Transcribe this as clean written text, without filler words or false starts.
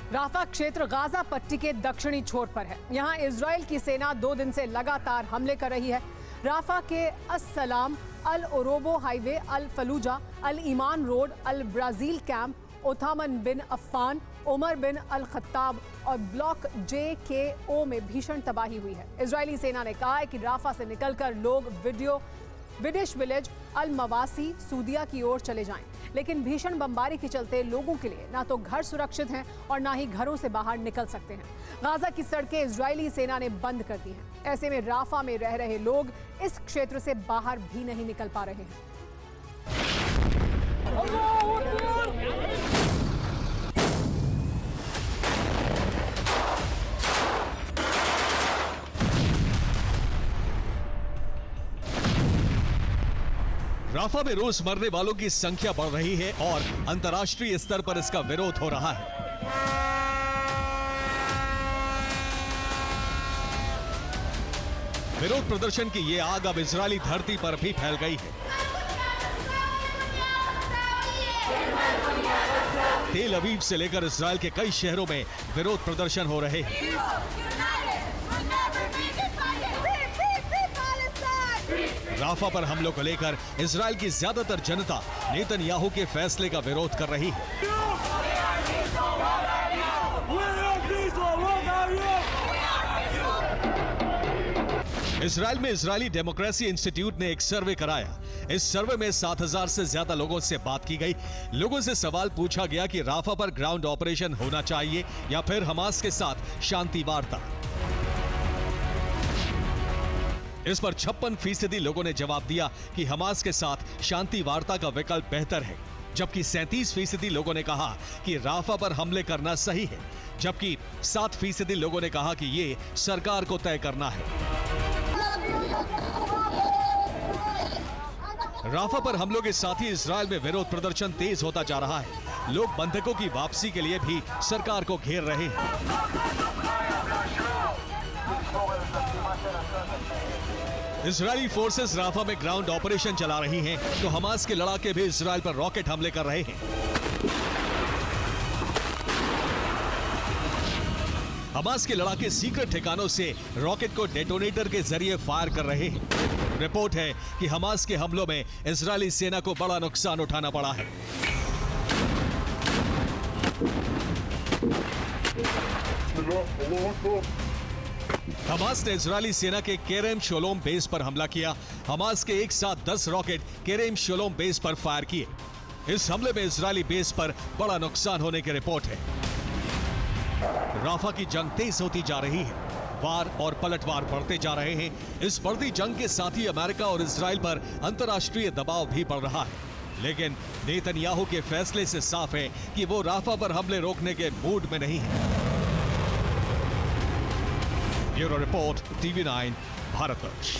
Rafa क्षेत्र Gaza पट्टी के दक्षिणी छोर पर है। यहाँ इजराइल की सेना 2 दिन से लगातार हमले कर रही है। राफा के अस्सलाम, अल ओरोबो हाईवे, अल फलूजा, अल ईमान रोड, अल ब्राजील कैंप, ओथामन बिन अफ़ान, उमर बिन अल खत्ताब और ब्लॉक JKO में भीषण तबाही हुई है। इजरायली सेना ने कहा है कि राफा से निकलकर लोग विडिश विलेज, अल मवासी, सूदिया की ओर चले जाएं। लेकिन भीषण बमबारी के चलते लोगों के लिए ना तो घर सुरक्षित हैं और ना ही घरों से बाहर निकल सकते हैं। गाजा की सड़कें इजरायली सेना ने बंद कर दी हैं। ऐसे में राफा में रह रहे लोग इस क्षेत्र से बाहर भी नहीं निकल पा रहे हैं। राफा में रोज मरने वालों की संख्या बढ़ रही है और अंतर्राष्ट्रीय स्तर पर इसका विरोध हो रहा है। विरोध प्रदर्शन की ये आग अब इजरायली धरती पर भी फैल गई है। तेल अवीव से लेकर इजरायल के कई शहरों में विरोध प्रदर्शन हो रहे हैं। राफा पर हमलों को लेकर इजरायल की ज्यादातर जनता नेतन्याहू के फैसले का विरोध कर रही है। इजरायल में इजरायली डेमोक्रेसी इंस्टीट्यूट ने एक सर्वे कराया। इस सर्वे में 7,000 से ज्यादा लोगों से बात की गई। लोगों से सवाल पूछा गया कि राफा पर ग्राउंड ऑपरेशन होना चाहिए या फिर हमास के साथ शांति वार्ता। इस पर 56% लोगों ने जवाब दिया कि हमास के साथ शांति वार्ता का विकल्प बेहतर है, जबकि 37% लोगों ने कहा कि राफा पर हमले करना सही है, जबकि 7% लोगों ने कहा कि ये सरकार को तय करना है। राफा पर हमलों के साथ ही इजरायल में विरोध प्रदर्शन तेज होता जा रहा है। लोग बंधकों की वापसी के लिए भी सरकार को घेर रहे हैं। इजरायली फोर्सेस राफा में ग्राउंड ऑपरेशन चला रही हैं, तो हमास के लड़ाके भी इजरायल पर रॉकेट हमले कर रहे हैं। हमास के लड़ाके सीक्रेट ठिकानों से रॉकेट को डेटोनेटर के जरिए फायर कर रहे हैं। रिपोर्ट है कि हमास के हमलों में इजरायली सेना को बड़ा नुकसान उठाना पड़ा है। हमास ने इजरायली सेना के केरेम शोलोम बेस पर हमला किया। हमास के एक साथ 10 रॉकेट केरेम शोलोम बेस पर फायर किए। इस हमले में इजरायली बेस पर बड़ा नुकसान होने की रिपोर्ट है। राफा की जंग तेज होती जा रही है। वार और पलटवार बढ़ते जा रहे हैं। इस बढ़ती जंग के साथ ही अमेरिका और इजरायल पर अंतर्राष्ट्रीय दबाव भी बढ़ रहा है। लेकिन नेतन्याहू के फैसले से साफ है कि वो राफा पर हमले रोकने के मूड में नहीं है। Bureau report, TV9 Bharatvarsh.